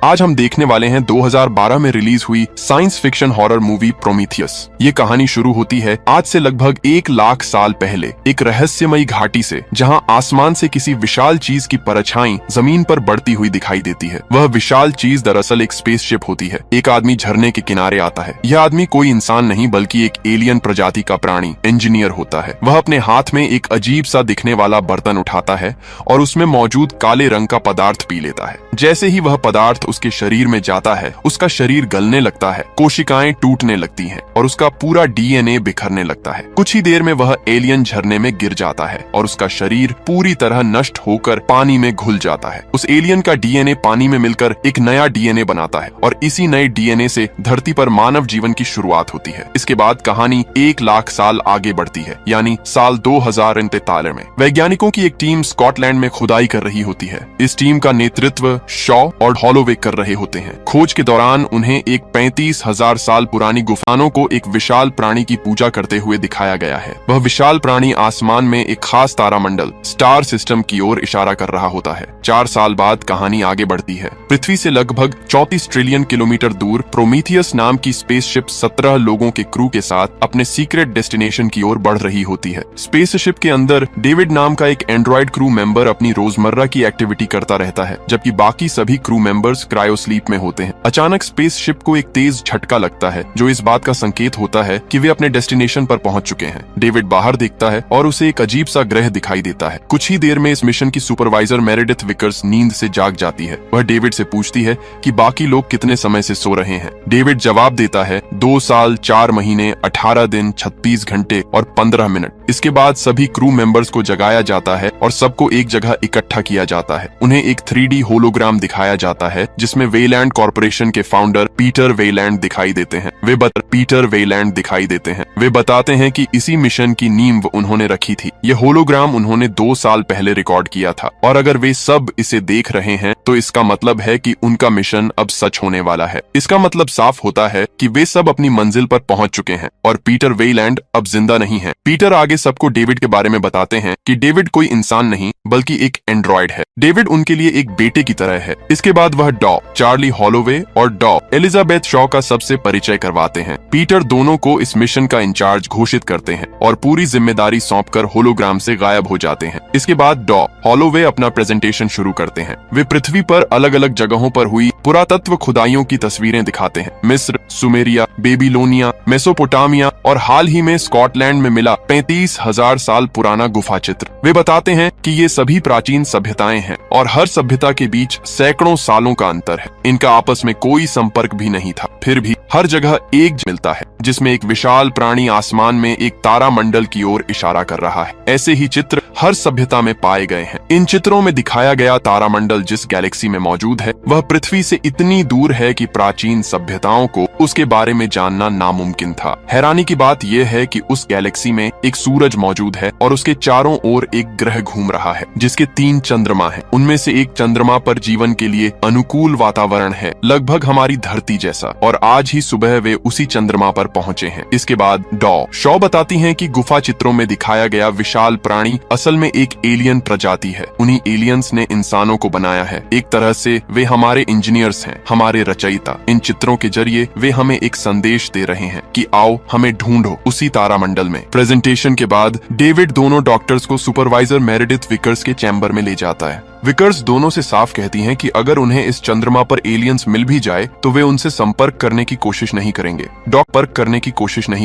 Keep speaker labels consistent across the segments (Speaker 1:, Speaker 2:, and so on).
Speaker 1: आज हम देखने वाले हैं 2012 में रिलीज हुई science fiction horror movie Prometheus. ये कहानी शुरू होती है आज से लगभग 1 लाख साल पहले एक रहस्यमयी घाटी से, जहां आसमान से किसी विशाल चीज की परछाई जमीन पर बढ़ती हुई दिखाई देती है। वह विशाल चीज दरअसल एक स्पेसशिप होती है। एक आदमी झरने के किनारे आता है। यह आदमी कोई इंसान नहीं बल्कि एक एलियन प्रजाति का प्राणी इंजीनियर होता है। वह अपने हाथ में एक अजीब सा दिखने वाला बर्तन उठाता है और उसमें मौजूद काले रंग का पदार्थ पी लेता है। जैसे ही वह पदार्थ उसके शरीर में जाता है, उसका शरीर गलने लगता है, कोशिकाएं टूटने लगती हैं और उसका पूरा डीएनए बिखरने लगता है। कुछ ही देर में वह एलियन झरने में गिर जाता है और उसका शरीर पूरी तरह नष्ट होकर पानी में घुल जाता है। उस एलियन का डीएनए पानी में मिलकर एक नया डीएनए बनाता है और इसी नए डीएनए से धरती पर मानव जीवन की शुरुआत होती है। इसके बाद कहानी 1 लाख साल आगे बढ़ती है, यानी साल 2043 में। वैज्ञानिकों की एक टीम स्कॉटलैंड में खुदाई कर रही होती है। इस टीम का नेतृत्व शॉ और हॉलोवे कर रहे होते हैं। खोज के दौरान उन्हें एक 35,000 साल पुरानी गुफाओं को एक विशाल प्राणी की पूजा करते हुए दिखाया गया है। वह विशाल प्राणी आसमान में एक खास तारामंडल स्टार सिस्टम की ओर इशारा कर रहा होता है। 4 साल बाद कहानी आगे बढ़ती है। पृथ्वी से लगभग 34 ट्रिलियन किलोमीटर दूर प्रोमीथियस नाम की स्पेसशिप 17 लोगों के क्रू के साथ अपने सीक्रेट डेस्टिनेशन की ओर बढ़ रही होती है। स्पेसशिप के अंदर डेविड नाम का एक एंड्रॉइड क्रू मेंबर अपनी रोजमर्रा की एक्टिविटी करता रहता है, जबकि बाकी सभी क्रू मेंबर्स क्रायो स्लीप में होते हैं। अचानक स्पेसशिप को एक तेज झटका लगता है, जो इस बात का संकेत होता है कि वे अपने डेस्टिनेशन पर पहुंच चुके हैं। डेविड बाहर देखता है और उसे एक अजीब सा ग्रह दिखाई देता है। कुछ ही देर में इस मिशन की सुपरवाइजर मेरेडिथ विकर्स नींद से जाग जाती है। वह डेविड से पूछती है कि बाकी लोग कितने समय से सो रहे हैं। डेविड जवाब देता है 2 साल 4 महीने 18 दिन 36 घंटे और 15 मिनट। इसके बाद सभी क्रू मेंबर्स को जगाया जाता है और सबको एक जगह इकट्ठा किया जाता है। उन्हें एक 3D होलोग्राम दिखाया जाता है, जिसमें वेलैंड कॉर्पोरेशन के फाउंडर पीटर वेलैंड दिखाई देते हैं। वे बताते हैं कि इसी मिशन की नींव उन्होंने रखी थी। ये होलोग्राम उन्होंने 2 साल पहले रिकॉर्ड किया था और अगर वे सब इसे देख रहे हैं तो इसका मतलब है कि उनका मिशन अब सच होने वाला है। इसका मतलब साफ होता है कि वे सब अपनी मंजिल पर पहुंच चुके हैं और पीटर वेलैंड अब जिंदा नहीं है। पीटर आगे सबको डेविड के बारे में बताते हैं कि डेविड कोई इंसान नहीं बल्कि एक एंड्रॉइड है। डेविड उनके लिए एक बेटे की तरह है। इसके बाद वह डॉ चार्ली हॉलोवे और डॉ एलिजाबेथ शॉ का सबसे परिचय करवाते हैं। पीटर दोनों को इस मिशन का इंचार्ज घोषित करते हैं और पूरी जिम्मेदारी सौंपकर होलोग्राम से गायब हो जाते हैं। इसके बाद डॉ हॉलोवे अपना प्रेजेंटेशन शुरू करते हैं। वे पृथ्वी पर अलग अलग जगहों पर हुई पुरातत्व खुदाइयों की तस्वीरें दिखाते हैं। मिस्र, सुमेरिया, बेबीलोनिया, मेसोपोटामिया और हाल ही में स्कॉटलैंड में मिला 35,000 साल पुराना गुफा चित्र। वे बताते हैं कि ये सभी प्राचीन सभ्यताएं हैं और हर सभ्यता के बीच सैकड़ों सालों का अंतर है। इनका आपस में कोई संपर्क भी नहीं था, फिर भी हर जगह एक मिलता है, जिसमें एक विशाल प्राणी आसमान में एक तारामंडल की ओर इशारा कर रहा है। ऐसे ही चित्र हर सभ्यता में पाए गए हैं। इन चित्रों में दिखाया गया तारामंडल जिस गैलेक्सी में मौजूद है, वह पृथ्वी से इतनी दूर है कि प्राचीन सभ्यताओं को उसके बारे में जानना नामुमकिन था। हैरानी की बात यह है कि उस गैलेक्सी में एक सूरज मौजूद है और उसके चारों ओर एक ग्रह घूम रहा है, जिसके 3 चंद्रमा हैं। उनमें से एक चंद्रमा पर जीवन के लिए अनुकूल वातावरण है, लगभग हमारी धरती जैसा, और आज ही सुबह वे उसी चंद्रमा पर पहुंचे हैं। इसके बाद डॉ शॉ बताती हैं कि गुफा चित्रों में दिखाया गया विशाल प्राणी असल में एक एलियन प्रजाति है। उन्हीं एलियंस ने इंसानों को बनाया है। एक तरह से वे हमारे इंजीनियर्स हैं, हमारे रचयिता। इन चित्रों के जरिए वे हमें एक संदेश दे रहे हैं कि आओ हमें ढूंढो उसी तारामंडल में। प्रेजेंटेशन के बाद डेविड दोनों डॉक्टर्स को सुपरवाइजर मेरेडिथ विकर्स के चैम्बर में ले जाता है। विकर्स दोनों से साफ कहती हैं कि अगर उन्हें इस चंद्रमा पर एलियंस मिल भी जाए तो वे उनसे संपर्क करने की कोशिश नहीं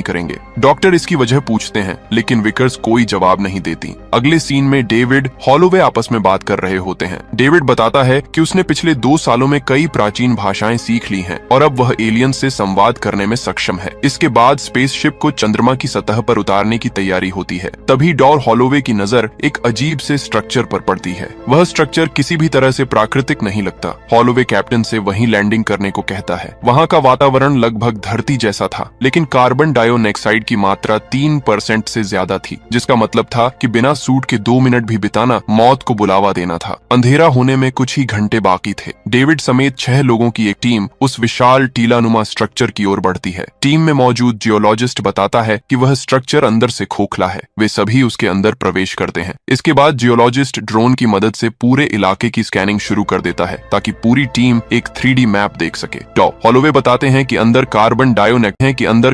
Speaker 1: करेंगे, डॉक्टर इसकी वजह पूछते हैं, लेकिन विकर्स कोई जवाब नहीं देती। अगले सीन में डेविड हॉलोवे आपस में बात कर रहे होते हैं। डेविड बताता है कि उसने पिछले 2 सालों में कई प्राचीन भाषाएं सीख ली हैं और अब वह एलियंस से संवाद करने में सक्षम है। इसके बाद स्पेसशिप को चंद्रमा की सतह पर उतारने की तैयारी होती है। तभी डॉ हॉलोवे की नजर एक अजीब से स्ट्रक्चर पर पड़ती है। वह स्ट्रक्चर किसी भी तरह से प्राकृतिक नहीं लगता। हॉलोवे कैप्टन से वहीं लैंडिंग करने को कहता है। वहां का वातावरण लगभग धरती जैसा था, लेकिन कार्बन डाइऑक्साइड की मात्रा 3% से ज्यादा थी, जिसका मतलब था कि बिना सूट के 2 मिनट भी बिताना मौत को बुलावा देना था। अंधेरा होने में कुछ ही घंटे बाकी थे। डेविड समेत 6 लोगों की एक टीम उस विशाल टीलानुमा स्ट्रक्चर की ओर बढ़ती है। टीम में मौजूद जियोलॉजिस्ट बताता है कि वह स्ट्रक्चर अंदर से खोखला है। वे सभी उसके अंदर प्रवेश करते हैं। इसके बाद जियोलॉजिस्ट ड्रोन की मदद से पूरे इलाके की स्कैनिंग शुरू कर देता है ताकि पूरी टीम एक 3D मैप देख सके। हॉलोवे बताते हैं कि अंदर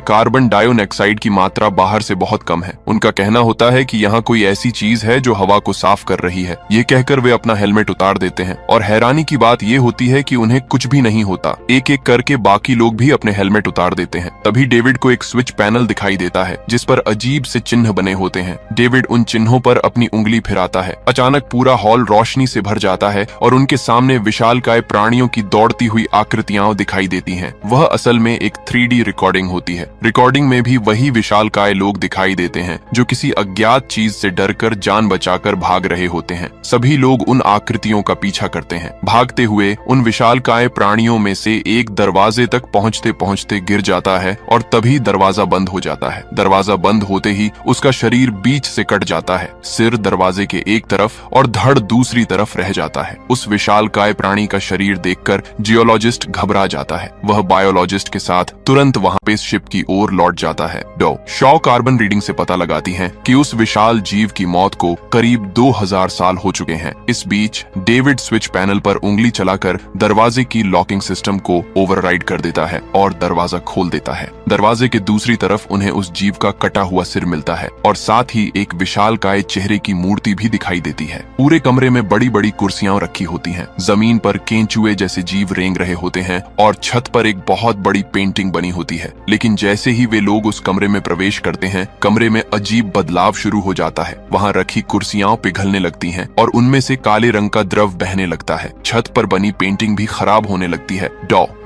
Speaker 1: कार्बन डाइऑक्साइड की मात्रा बाहर से बहुत कम है। उनका कहना होता है कि यहाँ कोई ऐसी चीज है जो हवा को साफ कर रही है। ये कहकर वे अपना हेलमेट उतार देते हैं और हैरानी की बात ये होती है कि उन्हें कुछ भी नहीं होता। एक एक करके बाकी लोग भी अपने हेलमेट उतार देते हैं। तभी डेविड को एक स्विच पैनल दिखाई देता है जिस पर अजीब से चिन्ह बने होते हैं। डेविड उन चिन्हों पर अपनी उंगली फिराता है। अचानक पूरा हॉल रोशनी से भर जाता है और उनके सामने विशालकाय प्राणियों की दौड़ती हुई आकृतियां दिखाई देती हैं। वह असल में एक 3D रिकॉर्डिंग होती है। रिकॉर्डिंग में भी वही विशालकाय लोग दिखाई देते हैं जो किसी अज्ञात चीज से डरकर जान बचाकर भाग रहे होते हैं। सभी लोग उन आकृतियों का पीछा करते हैं। भागते हुए उन विशालकाय प्राणियों में से एक दरवाजे तक पहुंचते पहुंचते गिर जाता है और तभी दरवाजा बंद हो जाता है। दरवाजा बंद होते ही उसका शरीर बीच से कट जाता है। सिर दरवाजे के एक तरफ और धड़ दूसरी तरफ रह जाता है। उस विशालकाय प्राणी का शरीर देखकर जियोलॉजिस्ट घबरा जाता है। वह बायोलॉजिस्ट के साथ तुरंत वहां स्पेसशिप की ओर लौट जाता है। शॉ कार्बन रीडिंग से पता लगाती हैं कि उस विशाल जीव की मौत को करीब 2000 साल हो चुके हैं। इस बीच डेविड स्विच पैनल पर उंगली चलाकर दरवाजे की लॉकिंग सिस्टम को ओवरराइड कर देता है और दरवाजा खोल देता है। दरवाजे के दूसरी तरफ उन्हें उस जीव का कटा हुआ सिर मिलता है और साथ ही एक विशालकाय चेहरे की मूर्ति भी दिखाई देती है। पूरे कमरे में बड़ी बड़ी कुर्सियां रखी होती हैं। जमीन पर केंचुए जैसे जीव रेंग रहे होते हैं और छत पर एक बहुत बड़ी पेंटिंग बनी होती है। लेकिन जैसे ही वे लोग उस कमरे में प्रवेश करते हैं, कमरे में अजीब बदलाव शुरू हो जाता है। वहां रखी कुर्सियां पिघलने लगती हैं और उनमें से काले रंग का द्रव बहने लगता है। छत पर बनी पेंटिंग भी खराब होने लगती है।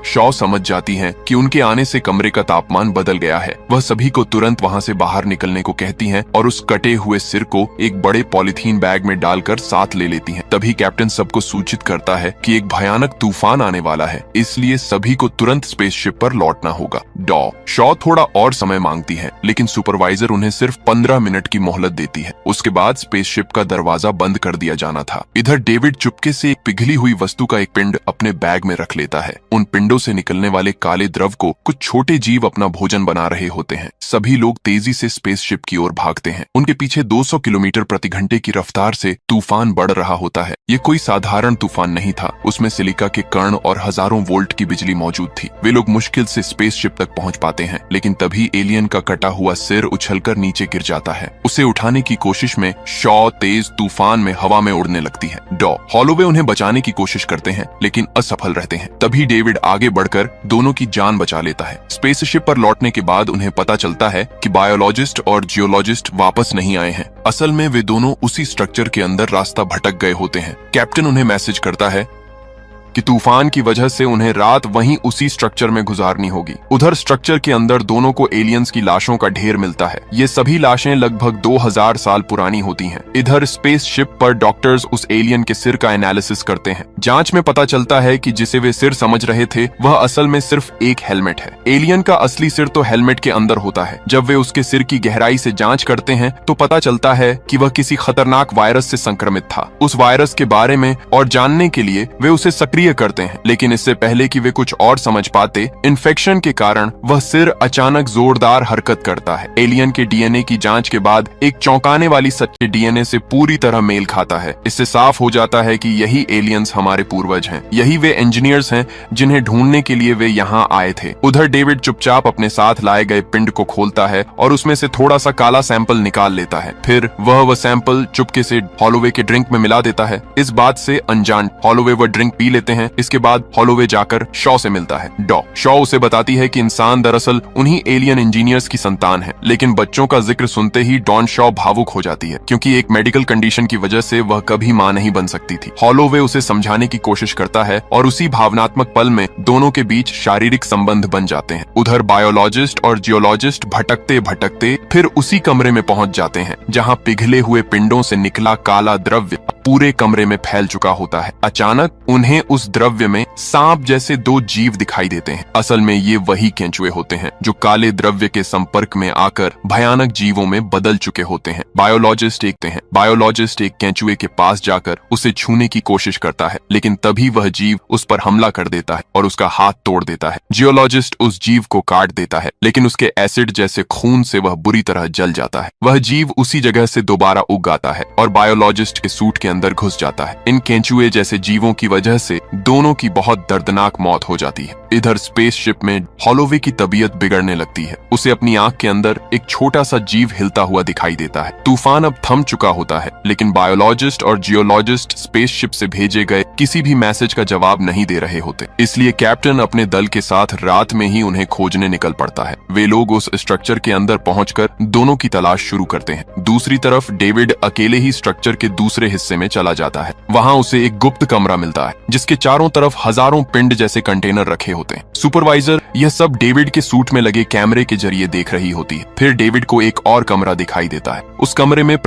Speaker 1: शॉ समझ जाती हैं कि उनके आने से कमरे का तापमान बदल गया है। वह सभी को तुरंत वहां से बाहर निकलने को कहती हैं और उस कटे हुए सिर को एक बड़े पॉलिथीन बैग में डालकर साथ ले लेती हैं। तभी कैप्टन सबको सूचित करता है कि एक भयानक तूफान आने वाला है, इसलिए सभी को तुरंत स्पेसशिप पर लौटना होगा। शॉ थोड़ा और समय मांगती है, लेकिन सुपरवाइजर उन्हें सिर्फ 15 मिनट की मोहलत देती है। उसके बाद स्पेसशिप का दरवाजा बंद कर दिया जाना था। इधर डेविड चुपके से एक पिघली हुई वस्तु का एक पिंड अपने बैग में रख लेता है। उन पिंडों से निकलने वाले काले द्रव को कुछ छोटे जीव अपना भोजन बना रहे होते हैं। सभी लोग तेजी से स्पेसशिप की ओर भागते हैं। उनके पीछे 200 किलोमीटर प्रति घंटे की रफ्तार से तूफान बढ़ रहा होता है। ये कोई साधारण तूफान नहीं था। उसमें सिलिका के कण और हजारों वोल्ट की बिजली मौजूद थी। वे लोग मुश्किल से स्पेसशिप तक पहुंच पाते हैं, लेकिन तभी एलियन का कटा हुआ सिर उछलकर नीचे गिर जाता है। उसे उठाने की कोशिश में शॉ तेज तूफान में हवा में उड़ने लगती है। हॉलोवे उन्हें बचाने की कोशिश करते हैं, लेकिन असफल रहते हैं। तभी डेविड आगे बढ़कर दोनों की जान बचा लेता है। स्पेसशिप पर लौटने के बाद उन्हें पता चलता है कि बायोलॉजिस्ट और जियोलॉजिस्ट वापस नहीं आए हैं। असल में वे दोनों उसी स्ट्रक्चर के अंदर रास्ता भटक गए होते हैं। कैप्टन उन्हें मैसेज करता है कि तूफान की वजह से उन्हें रात वहीं उसी स्ट्रक्चर में गुजारनी होगी। उधर स्ट्रक्चर के अंदर दोनों को एलियंस की लाशों का ढेर मिलता है। ये सभी लाशें लगभग 2000 साल पुरानी होती हैं। इधर स्पेसशिप पर डॉक्टर्स उस एलियन के सिर का एनालिसिस करते हैं। जांच में पता चलता है कि जिसे वे सिर समझ रहे थे वह असल में सिर्फ एक हेलमेट है। एलियन का असली सिर तो हेलमेट के अंदर होता है। जब वे उसके सिर की गहराई से जांच करते हैं तो पता चलता है कि वह किसी खतरनाक वायरस से संक्रमित था। उस वायरस के बारे में और जानने के लिए वे उसे सक्रिय करते हैं, लेकिन इससे पहले कि वे कुछ और समझ पाते, इन्फेक्शन के कारण वह सिर अचानक जोरदार हरकत करता है। एलियन के डीएनए की जांच के बाद एक चौंकाने वाली सच्चे डीएनए से पूरी तरह मेल खाता है। इससे साफ हो जाता है कि यही एलियंस हमारे पूर्वज हैं। यही वे इंजीनियर्स हैं जिन्हें ढूंढने के लिए वे यहाँ आए थे। उधर डेविड चुपचाप अपने साथ लाए गए पिंड को खोलता है और उसमें से थोड़ा सा काला सैंपल निकाल लेता है। फिर वह सैंपल चुपके से हॉलोवे के ड्रिंक में मिला देता है। इस बात से अनजान हॉलोवे वह ड्रिंक पी लेते हैं। इसके बाद हॉलोवे जाकर शॉ से मिलता है। शॉ उसे बताती है कि इंसान दरअसल उन्हीं एलियन इंजीनियर्स की संतान है, लेकिन बच्चों का जिक्र सुनते ही डॉन शॉ भावुक हो जाती है, क्योंकि एक मेडिकल कंडीशन की वजह से वह कभी मां नहीं बन सकती थी। हॉलोवे उसे समझाने की कोशिश करता है और उसी भावनात्मक पल में दोनों के बीच शारीरिक संबंध बन जाते हैं। उधर बायोलॉजिस्ट और जियोलॉजिस्ट भटकते भटकते फिर उसी कमरे में पहुंच जाते हैं जहां पिघले हुए पिंडों से निकला काला द्रव्य पूरे कमरे में फैल चुका होता है। अचानक उन्हें उस द्रव्य में सांप जैसे दो जीव दिखाई देते हैं। असल में ये वही केंचुए होते हैं जो काले द्रव्य के संपर्क में आकर भयानक जीवों में बदल चुके होते हैं। बायोलॉजिस्ट एक केंचुए के पास जाकर उसे छूने की कोशिश करता है, लेकिन तभी वह जीव उस पर हमला कर देता है और उसका हाथ तोड़ देता है। जियोलॉजिस्ट उस जीव को काट देता है, लेकिन उसके एसिड जैसे खून से वह बुरी तरह जल जाता है। वह जीव उसी जगह से दोबारा उग आता है और बायोलॉजिस्ट के सूट के अंदर घुस जाता है। इन केंचुए जैसे जीवों की वजह से दोनों की बहुत दर्दनाक मौत हो जाती है। इधर स्पेसशिप में हॉलोवे की तबीयत बिगड़ने लगती है। उसे अपनी आंख के अंदर एक छोटा सा जीव हिलता हुआ दिखाई देता है। तूफान अब थम चुका होता है, लेकिन बायोलॉजिस्ट और जियोलॉजिस्ट स्पेसशिप से भेजे गए किसी भी मैसेज का जवाब नहीं दे रहे होते। इसलिए कैप्टन अपने दल के साथ रात में ही उन्हें खोजने निकल पड़ता है। वे लोग उस स्ट्रक्चर के अंदर पहुंचकर दोनों की तलाश शुरू करते हैं। दूसरी तरफ डेविड अकेले ही स्ट्रक्चर के दूसरे हिस्से में चला जाता है। वहां उसे एक गुप्त कमरा मिलता है जिसके चारों तरफ हजारों पिंड जैसे कंटेनर रखे होते हैं। सुपरवाइजर यह सब डेविड के सूट में लगे कैमरे के जरिए देख रही होती है। फिर डेविड को एक और कमरा दिखाई देता है। उस कमरे में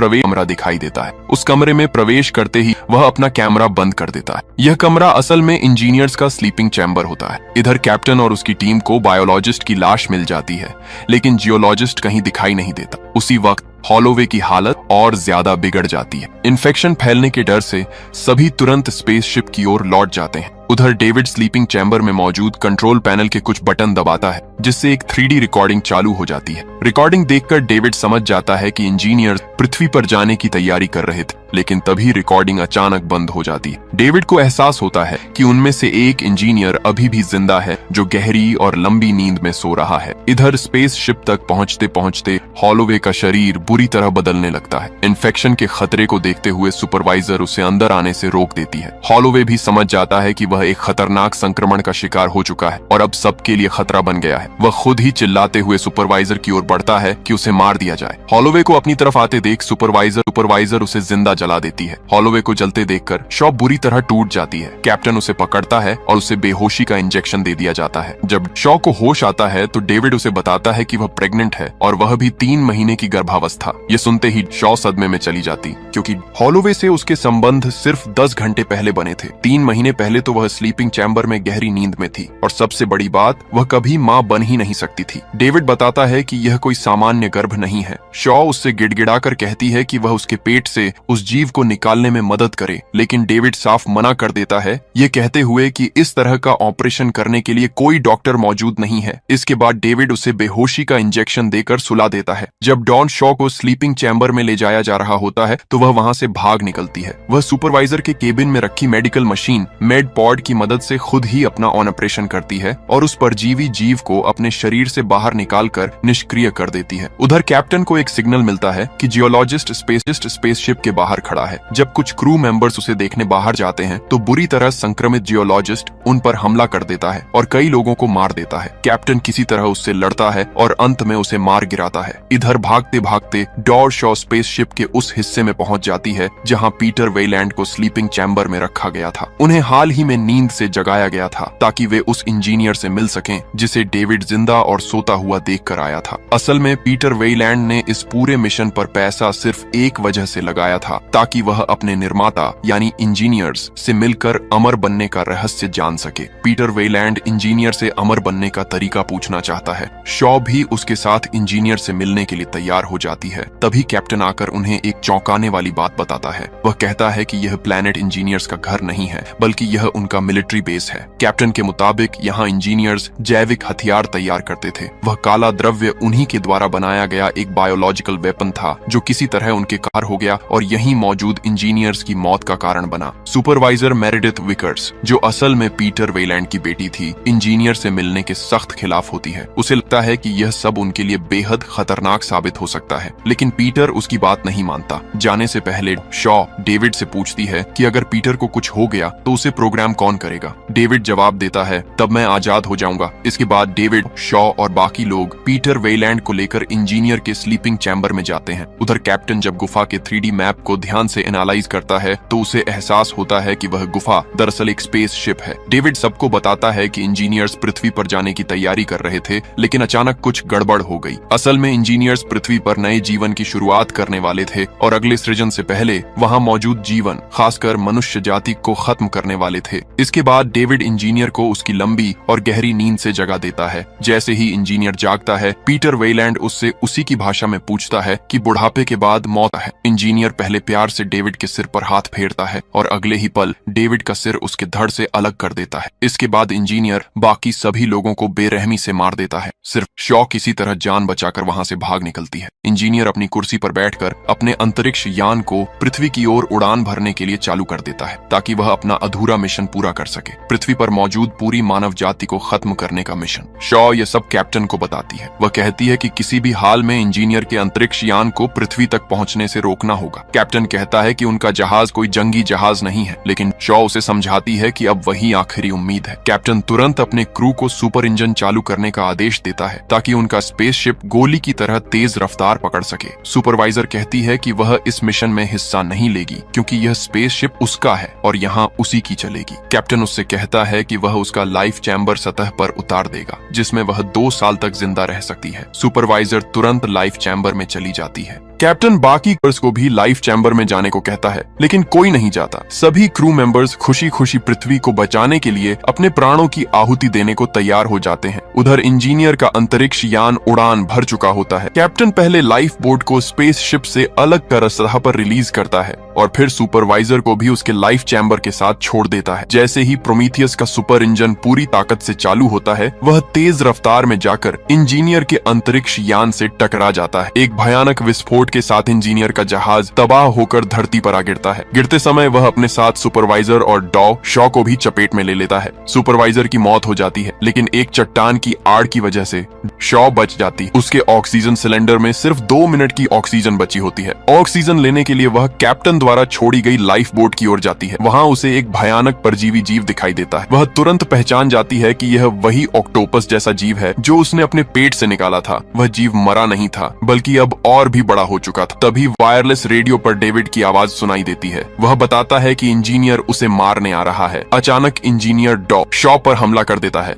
Speaker 1: प्रवेश करते ही वह अपना कैमरा बंद कर देता है। यह कमरा असल में इंजीनियर्स का स्लीपिंग चैम्बर होता है। इधर कैप्टन और उसकी टीम को बायोलॉजिस्ट की लाश मिल जाती है, लेकिन जियोलॉजिस्ट कहीं दिखाई नहीं देता। उसी वक्त हॉलोवे की हालत और ज्यादा बिगड़ जाती है। इन्फेक्शन फैलने के डर से सभी तुरंत स्पेसशिप की ओर लौट जाते हैं। उधर डेविड स्लीपिंग चैम्बर में मौजूद कंट्रोल पैनल के कुछ बटन दबाता है, जिससे एक 3D रिकॉर्डिंग चालू हो जाती है। रिकॉर्डिंग देखकर डेविड समझ जाता है कि इंजीनियर पृथ्वी पर जाने की तैयारी कर रहे थे, लेकिन तभी रिकॉर्डिंग अचानक बंद हो जाती है। डेविड को एहसास होता है कि उनमें से एक इंजीनियर अभी भी जिंदा है, जो गहरी और लंबी नींद में सो रहा है। इधर स्पेसशिप तक पहुंचते पहुंचते हॉलोवे का शरीर बुरी तरह बदलने लगता है। इन्फेक्शन के खतरे को देखते हुए सुपरवाइजर उसे अंदर आने से रोक देती है। हॉलोवे भी समझ जाता है कि वह एक खतरनाक संक्रमण का शिकार हो चुका है और अब सबके लिए खतरा बन गया है। वह खुद ही चिल्लाते हुए सुपरवाइजर की ओर बढ़ता है कि उसे मार दिया जाए। हॉलोवे को अपनी तरफ आते देख सुपरवाइजर उसे जिंदा जला देती है। हॉलोवे को जलते देखकर शॉ बुरी तरह टूट जाती है। कैप्टन उसे पकड़ता है और उसे बेहोशी का इंजेक्शन दे दिया जाता है। जब शॉ को होश आता है तो डेविड उसे बताता है कि वह प्रेग्नेंट है और वह भी 3 महीने की गर्भावस्था। ये सुनते ही शॉ सदमे में चली जाती, क्योंकि हॉलोवे से उसके संबंध सिर्फ 10 घंटे पहले बने थे। 3 महीने पहले तो वह स्लीपिंग चैम्बर में गहरी नींद में थी, और सबसे बड़ी बात, वह कभी मां बन ही नहीं सकती थी। डेविड बताता है कि यह कोई सामान्य गर्भ नहीं है। शॉ उससे गिड़गिड़ाकर कहती है कि वह उसके पेट से उस जीव को निकालने में मदद करे, लेकिन डेविड साफ मना कर देता है, ये कहते हुए कि इस तरह का ऑपरेशन करने के लिए कोई डॉक्टर मौजूद नहीं है। इसके बाद डेविड उसे बेहोशी का इंजेक्शन देकर सुला देता है। जब डॉन शॉ को स्लीपिंग चैम्बर में ले जाया जा रहा होता है तो वह वहां से भाग निकलती है। वह सुपरवाइजर के केबिन में रखी मेडिकल मशीन मेड पॉड की मदद से खुद ही अपना ऑपरेशन करती है और उस परजीवी जीव को अपने शरीर से बाहर निकालकर निष्क्रिय कर देती है। उधर कैप्टन को एक सिग्नल मिलता है कि जियोलॉजिस्ट स्पेसशिप के बाहर खड़ा है। जब कुछ क्रू मेंबर्स उसे देखने बाहर जाते हैं तो बुरी तरह संक्रमित जियोलॉजिस्ट उन पर हमला कर देता है और कई लोगों को मार देता है। कैप्टन किसी तरह उससे लड़ता है और अंत में उसे मार गिराता है। इधर भागते भागते डॉर शॉ स्पेसशिप के उस हिस्से में पहुंच जाती है जहां पीटर वेलैंड को स्लीपिंग चैम्बर में रखा गया था। उन्हें हाल ही में नींद से जगाया गया था ताकि वे उस इंजीनियर से मिल सकें जिसे डेविड जिंदा और सोता हुआ देख कर आया था। असल में पीटर वेलैंड ने इस पूरे मिशन पर पैसा सिर्फ एक वजह से लगाया था, ताकि वह अपने निर्माता यानी इंजीनियर्स से मिलकर अमर बनने का रहस्य जान सके। पीटर वेलैंड इंजीनियर से अमर बनने का तरीका पूछना चाहता है। शॉ भी उसके साथ इंजीनियर से मिलने के लिए तैयार हो जाती है। तभी कैप्टन आकर उन्हें एक चौंकाने वाली बात बताता है। वह कहता है कि यह प्लेनेट इंजीनियर्स का घर नहीं है, बल्कि यह उनका मिलिट्री बेस है। कैप्टन के मुताबिक यहाँ इंजीनियर्स जैविक हथियार तैयार करते थे। वह काला द्रव्य उन्हीं के द्वारा बनाया गया एक बायोलॉजिकल वेपन था जो किसी तरह उनके कार हो गया और यहीं मौजूद इंजीनियर्स की मौत का कारण बना। सुपरवाइजर मेरेडिथ विकर्स, जो असल में पीटर वेलैंड की बेटी थी, इंजीनियर से मिलने के सख्त खिलाफ होती है। उसे लगता है कि यह सब उनके लिए बेहद खतरनाक साबित हो सकता है, लेकिन पीटर उसकी बात नहीं मानता। जाने से पहले शॉ डेविड से पूछती है कि अगर पीटर को कुछ हो गया तो उसे प्रोग्राम कौन करेगा। डेविड जवाब देता है, तब मैं आजाद हो जाऊंगा। इसके बाद डेविड डेविड, शॉ और बाकी लोग पीटर वेलैंड को लेकर इंजीनियर के स्लीपिंग चैम्बर में जाते हैं। उधर कैप्टन जब गुफा के 3D मैप को ध्यान से एनालाइज करता है तो उसे एहसास होता है कि वह गुफा दरअसल एक स्पेस शिप है। डेविड सबको बताता है कि इंजीनियर्स पृथ्वी पर जाने की तैयारी कर रहे थे, लेकिन अचानक कुछ गड़बड़ हो गई। असल में इंजीनियर्स पृथ्वी पर नए जीवन की शुरुआत करने वाले थे और अगले सृजन से पहले वहां मौजूद जीवन, खासकर मनुष्य जाति को खत्म करने वाले थे। इसके बाद डेविड इंजीनियर को उसकी लंबी और गहरी नींद से जगा देता है। जैसे ही इंजीनियर जागता है, पीटर वेलैंड उससे उसी की भाषा में पूछता है कि बुढ़ापे के बाद मौत है। इंजीनियर पहले प्यार से डेविड के सिर पर हाथ फेरता है और अगले ही पल डेविड का सिर उसके धड़ से अलग कर देता है। इसके बाद इंजीनियर बाकी सभी लोगों को बेरहमी से मार देता है। सिर्फ शॉ किसी तरह जान बचाकर वहां से भाग निकलती है। इंजीनियर अपनी कुर्सी पर बैठकर अपने अंतरिक्ष यान को पृथ्वी की ओर उड़ान भरने के लिए चालू कर देता है ताकि वह अपना अधूरा मिशन पूरा कर सके, पृथ्वी पर मौजूद पूरी मानव जाति को खत्म करने का मिशन। शॉ यह सब कैप्टन को बताती है। वह कहती है कि किसी भी हाल में इंजीनियर के अंतरिक्ष यान को पृथ्वी तक पहुंचने से रोकना होगा। कैप्टन कहता है कि उनका जहाज कोई जंगी जहाज नहीं है, लेकिन शॉ उसे समझाती है कि अब वही आखिरी उम्मीद है। कैप्टन तुरंत अपने क्रू को सुपर इंजन चालू करने का आदेश देता है ताकि उनका स्पेसशिप गोली की तरह तेज रफ्तार पकड़ सके। सुपरवाइजर कहती है कि वह इस मिशन में हिस्सा नहीं लेगी क्योंकि यह स्पेसशिप उसका है और यहाँ उसी की चलेगी। कैप्टन उससे कहता है कि वह उसका लाइफ चैम्बर सतह पर उतार देगा जिसमें वह 2 साल तक जिंदा रह सकती है। सुपरवाइजर तुरंत लाइफ चैम्बर में चली जाती है। कैप्टन बाकी क्रूज को भी लाइफ चैम्बर में जाने को कहता है, लेकिन कोई नहीं जाता। सभी क्रू मेंबर्स खुशी खुशी पृथ्वी को बचाने के लिए अपने प्राणों की आहुति देने को तैयार हो जाते हैं। उधर इंजीनियर का अंतरिक्ष यान उड़ान भर चुका होता है। कैप्टन पहले लाइफ बोट को स्पेस शिप से अलग कर सतह पर रिलीज करता है और फिर सुपरवाइजर को भी उसके लाइफ चैम्बर के साथ छोड़ देता है। जैसे ही प्रोमीथियस का सुपर इंजन पूरी ताकत से चालू होता है, वह तेज रफ्तार में जाकर इंजीनियर के अंतरिक्ष यान से टकरा जाता है। एक भयानक विस्फोट के साथ इंजीनियर का जहाज तबाह होकर धरती पर आ गिरता है। गिरते समय वह अपने साथ सुपरवाइजर और शॉ को भी चपेट में ले लेता है। सुपरवाइजर की मौत हो जाती है, लेकिन एक चट्टान की आड़ की वजह से शॉ बच जाती। उसके ऑक्सीजन सिलेंडर में सिर्फ 2 मिनट की ऑक्सीजन बची होती है। ऑक्सीजन लेने के लिए वह कैप्टन द्वारा छोड़ी गई लाइफ बोट की ओर जाती है। वहां उसे एक भयानक परजीवी जीव दिखाई देता है। वह तुरंत पहचान जाती है कि यह वही ऑक्टोपस जैसा जीव है जो उसने अपने पेट से निकाला था। वह जीव मरा नहीं था, बल्कि अब और भी बड़ा हो चुका था। तभी वायरलेस रेडियो पर डेविड की आवाज सुनाई देती है। वह बताता है कि इंजीनियर उसे मारने आ रहा है। अचानक इंजीनियर शॉ पर हमला कर देता है।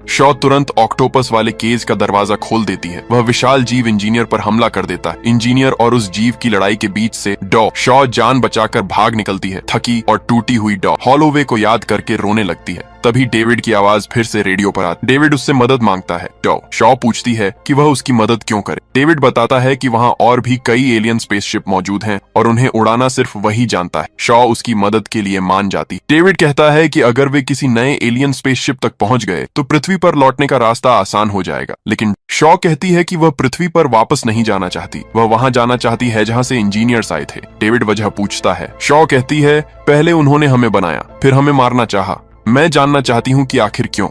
Speaker 1: शॉ तुरंत ऑक्टोपस वाले केज का दरवाजा खोल देती है। वह विशाल जीव इंजीनियर पर हमला कर देता है। इंजीनियर और उस जीव की लड़ाई के बीच से शॉ जान बचाकर भाग निकलती है। थकी और टूटी हुई हॉलोवे को याद करके रोने लगती है। तभी डेविड की आवाज फिर से रेडियो पर आती। डेविड उससे मदद मांगता है। शॉ पूछती है कि वह उसकी मदद क्यों करे। डेविड बताता है कि वहां और भी कई एलियन स्पेसशिप मौजूद हैं और उन्हें उड़ाना सिर्फ वही जानता है। शॉ उसकी मदद के लिए मान जाती। डेविड कहता है कि अगर वे किसी नए एलियन स्पेसशिप तक पहुंच गए तो पृथ्वी पर लौटने का रास्ता आसान हो जाएगा, लेकिन शॉ कहती है कि वह पृथ्वी पर वापस नहीं जाना चाहती। वह वहां जाना चाहती है जहां से इंजीनियर्स आए थे। डेविड वजह पूछता है। शॉ कहती है, पहले उन्होंने हमें बनाया, फिर हमें मारना चाहा। मैं जानना चाहती हूँ कि आखिर क्यों।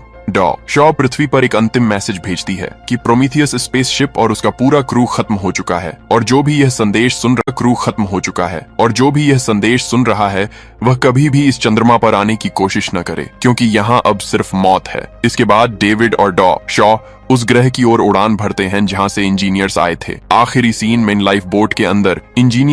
Speaker 1: शॉ पृथ्वी पर एक अंतिम मैसेज भेजती है कि प्रोमीथियस स्पेसशिप और उसका पूरा क्रू खत्म हो चुका है और जो भी यह संदेश सुन रहा क्रू खत्म हो चुका है और जो भी यह संदेश सुन रहा है वह कभी भी इस चंद्रमा पर आने की कोशिश न करे क्योंकि यहाँ अब सिर्फ मौत है। इसके बाद डेविड और शॉ उस ग्रह की ओर उड़ान भरते हैं जहाँ से इंजीनियर्स आए थे। आखिरी सीन में लाइफ बोट के अंदर इंजीनियर